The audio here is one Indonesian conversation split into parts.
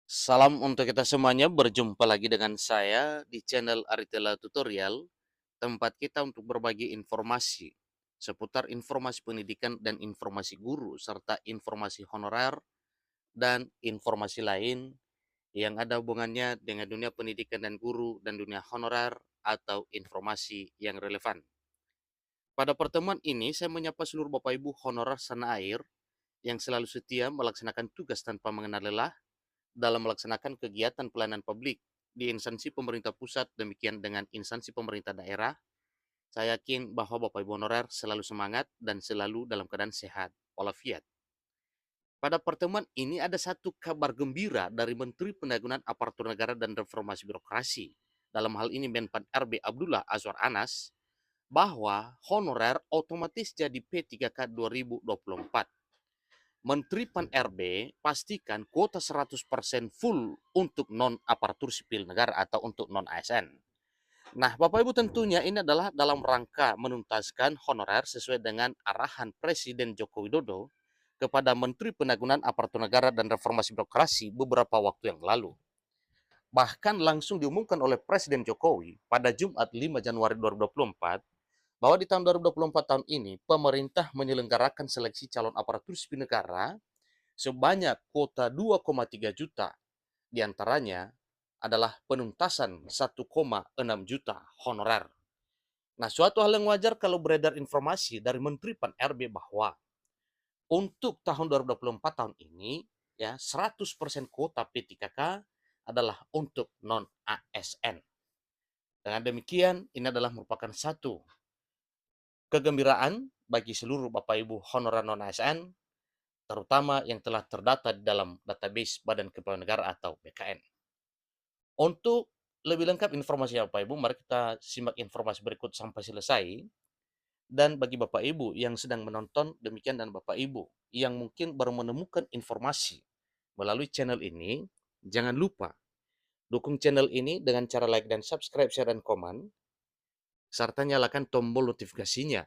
Salam untuk kita semuanya, berjumpa lagi dengan saya di channel Aritela Tutorial, tempat kita untuk berbagi informasi seputar informasi pendidikan dan informasi guru, serta informasi honorer dan informasi lain yang ada hubungannya dengan dunia pendidikan dan guru dan dunia honorer atau informasi yang relevan. Pada pertemuan ini, saya menyapa seluruh Bapak Ibu honorer sana air yang selalu setia melaksanakan tugas tanpa mengenal lelah dalam melaksanakan kegiatan pelayanan publik di instansi pemerintah pusat, demikian dengan instansi pemerintah daerah. Saya yakin bahwa Bapak Ibu honorer selalu semangat dan selalu dalam keadaan sehat walafiat. Pada pertemuan ini ada satu kabar gembira dari Menteri Pendayagunaan Aparatur Negara dan Reformasi Birokrasi. Dalam hal ini Menpan RB Abdullah Azwar Anas, bahwa honorer otomatis jadi P3K 2024. Menteri Pan-RB pastikan kuota 100% full untuk non-aparatur sipil negara atau untuk non-ASN. Nah, Bapak Ibu, tentunya ini adalah dalam rangka menuntaskan honorer sesuai dengan arahan Presiden Joko Widodo kepada Menteri Pendayagunaan Aparatur Negara dan Reformasi Birokrasi beberapa waktu yang lalu. Bahkan langsung diumumkan oleh Presiden Jokowi pada Jumat 5 Januari 2024 bahwa di tahun 2024 tahun ini pemerintah menyelenggarakan seleksi calon aparatur sipil negara sebanyak kuota 2,3 juta, diantaranya adalah penuntasan 1,6 juta honorer. Nah, suatu hal yang wajar kalau beredar informasi dari Menteri Pan-RB bahwa untuk tahun 2024 tahun ini, ya 100% kuota P3K adalah untuk non-ASN. Dengan demikian, ini adalah merupakan satu kegembiraan bagi seluruh Bapak Ibu honorer non-ASN, terutama yang telah terdata di dalam database Badan Kepegawaian Negara atau BKN. Untuk lebih lengkap informasinya Bapak Ibu, mari kita simak informasi berikut sampai selesai. Dan bagi Bapak Ibu yang sedang menonton, demikian dan Bapak Ibu yang mungkin baru menemukan informasi melalui channel ini, jangan lupa dukung channel ini dengan cara like dan subscribe, share, dan komen, serta nyalakan tombol notifikasinya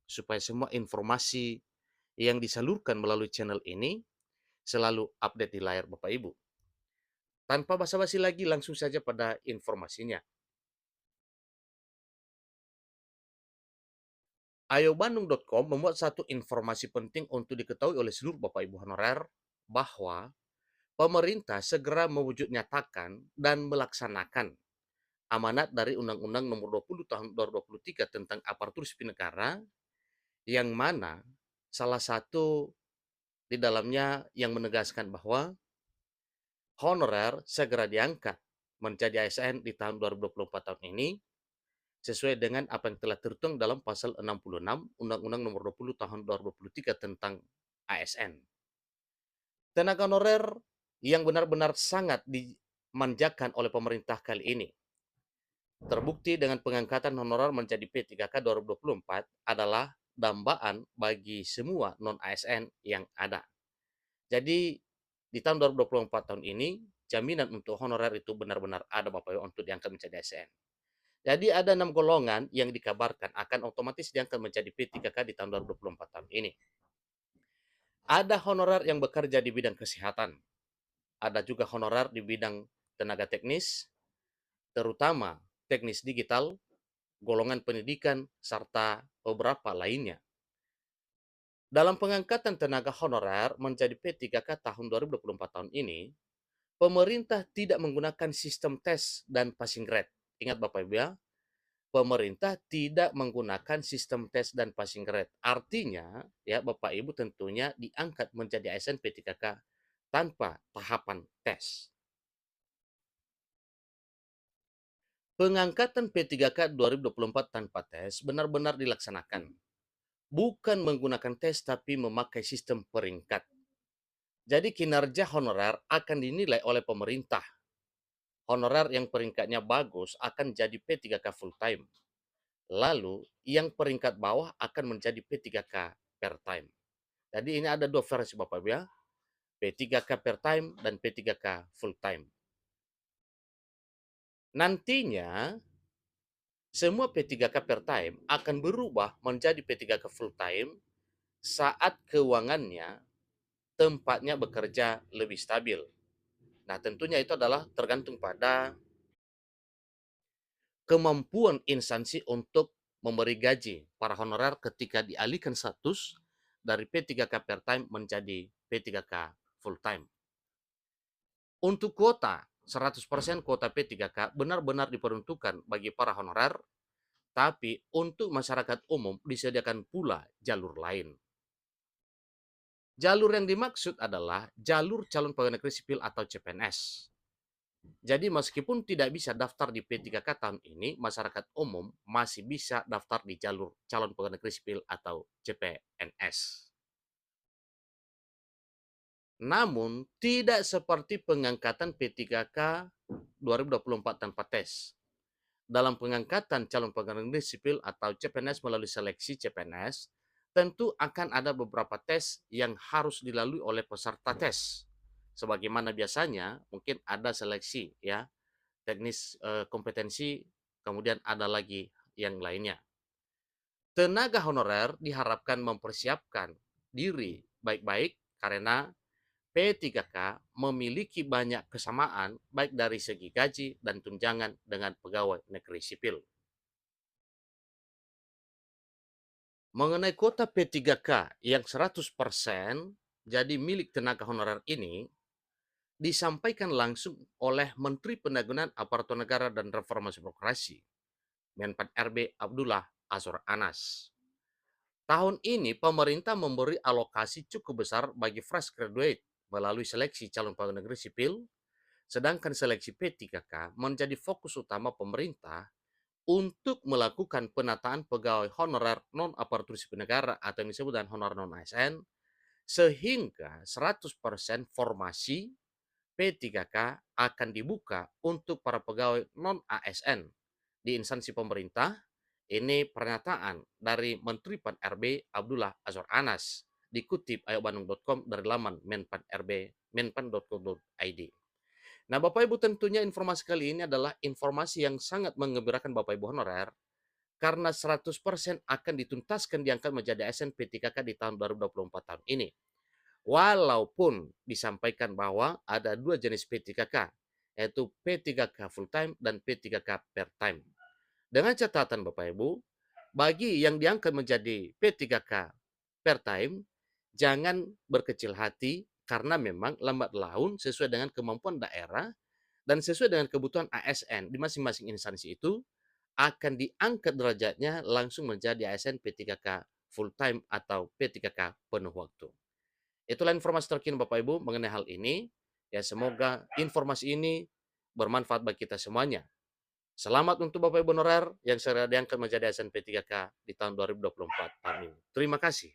supaya semua informasi yang disalurkan melalui channel ini selalu update di layar Bapak Ibu. Tanpa basa-basi lagi, langsung saja pada informasinya. Ayobandung.com memuat satu informasi penting untuk diketahui oleh seluruh Bapak Ibu honorer bahwa pemerintah segera mewujud nyatakan dan melaksanakan amanat dari Undang-Undang Nomor 20 Tahun 2023 tentang Aparatur Sipil Negara, yang mana salah satu di dalamnya yang menegaskan bahwa honorer segera diangkat menjadi ASN di tahun 2024 tahun ini sesuai dengan apa yang telah tertuang dalam pasal 66 Undang-Undang Nomor 20 Tahun 2023 tentang ASN. Tenaga honorer yang benar-benar sangat dimanjakan oleh pemerintah kali ini terbukti dengan pengangkatan honorer menjadi P3K 2024 adalah dambaan bagi semua non-ASN yang ada. Jadi di tahun 2024 tahun ini jaminan untuk honorer itu benar-benar ada Bapak Ibu untuk diangkat menjadi ASN. Jadi ada 6 golongan yang dikabarkan akan otomatis diangkat menjadi P3K di tahun 2024 tahun ini. Ada honorer yang bekerja di bidang kesehatan. Ada juga honorer di bidang tenaga teknis, terutama teknis digital, golongan pendidikan, serta beberapa lainnya. Dalam pengangkatan tenaga honorer menjadi P3K tahun 2024 tahun ini, pemerintah tidak menggunakan sistem tes dan passing grade. Ingat Bapak Ibu ya, pemerintah tidak menggunakan sistem tes dan passing grade. Artinya, ya Bapak Ibu tentunya diangkat menjadi ASN P3K tanpa tahapan tes. Pengangkatan P3K 2024 tanpa tes benar-benar dilaksanakan. Bukan menggunakan tes tapi memakai sistem peringkat. Jadi kinerja honorer akan dinilai oleh pemerintah. Honorer yang peringkatnya bagus akan jadi P3K full time. Lalu yang peringkat bawah akan menjadi P3K per time. Jadi ini ada dua versi Bapak Ibu ya. P3K per time dan P3K full time. Nantinya semua P3K per time akan berubah menjadi P3K full time saat keuangannya tempatnya bekerja lebih stabil. Nah, tentunya itu adalah tergantung pada kemampuan instansi untuk memberi gaji para honorer ketika dialihkan status dari P3K part-time menjadi P3K full-time. Untuk kuota, 100% kuota P3K benar-benar diperuntukkan bagi para honorer, tapi untuk masyarakat umum disediakan pula jalur lain. Jalur yang dimaksud adalah jalur calon pegawai negeri sipil atau CPNS. Jadi meskipun tidak bisa daftar di P3K tahun ini, masyarakat umum masih bisa daftar di jalur calon pegawai negeri sipil atau CPNS. Namun, tidak seperti pengangkatan P3K 2024 tanpa tes. Dalam pengangkatan calon pegawai negeri sipil atau CPNS melalui seleksi CPNS, tentu akan ada beberapa tes yang harus dilalui oleh peserta tes. Sebagaimana biasanya, mungkin ada seleksi ya, teknis kompetensi, kemudian ada lagi yang lainnya. Tenaga honorer diharapkan mempersiapkan diri baik-baik karena P3K memiliki banyak kesamaan baik dari segi gaji dan tunjangan dengan pegawai negeri sipil. Mengenai kuota P3K yang 100% jadi milik tenaga honorer ini disampaikan langsung oleh Menteri Pendayagunaan Aparatur Negara dan Reformasi Birokrasi, Menpan RB Abdullah Azwar Anas. Tahun ini pemerintah memberi alokasi cukup besar bagi fresh graduate melalui seleksi calon pegawai negeri sipil, sedangkan seleksi P3K menjadi fokus utama pemerintah untuk melakukan penataan pegawai honorer non-aparatur sipil negara atau yang disebut dengan honorer non-ASN, sehingga 100% formasi P3K akan dibuka untuk para pegawai non-ASN di instansi pemerintah. Ini pernyataan dari Menteri Pan RB Abdullah Azwar Anas dikutip ayobandung.com dari laman menpan.co.id. Nah, Bapak Ibu, tentunya informasi kali ini adalah informasi yang sangat menggembirakan Bapak Ibu honorer karena 100% akan dituntaskan diangkat menjadi ASN P3K di tahun 2024 tahun ini. Walaupun disampaikan bahwa ada dua jenis P3K, yaitu P3K full time dan P3K part time. Dengan catatan Bapak Ibu, bagi yang diangkat menjadi P3K part time, jangan berkecil hati karena memang lambat laun sesuai dengan kemampuan daerah dan sesuai dengan kebutuhan ASN di masing-masing instansi itu akan diangkat derajatnya langsung menjadi ASN P3K full time atau P3K penuh waktu. Itulah informasi terkini Bapak Ibu mengenai hal ini. Ya, semoga informasi ini bermanfaat bagi kita semuanya. Selamat untuk Bapak Ibu honorer yang segera diangkat menjadi ASN P3K di tahun 2024 tahun ini. Terima kasih.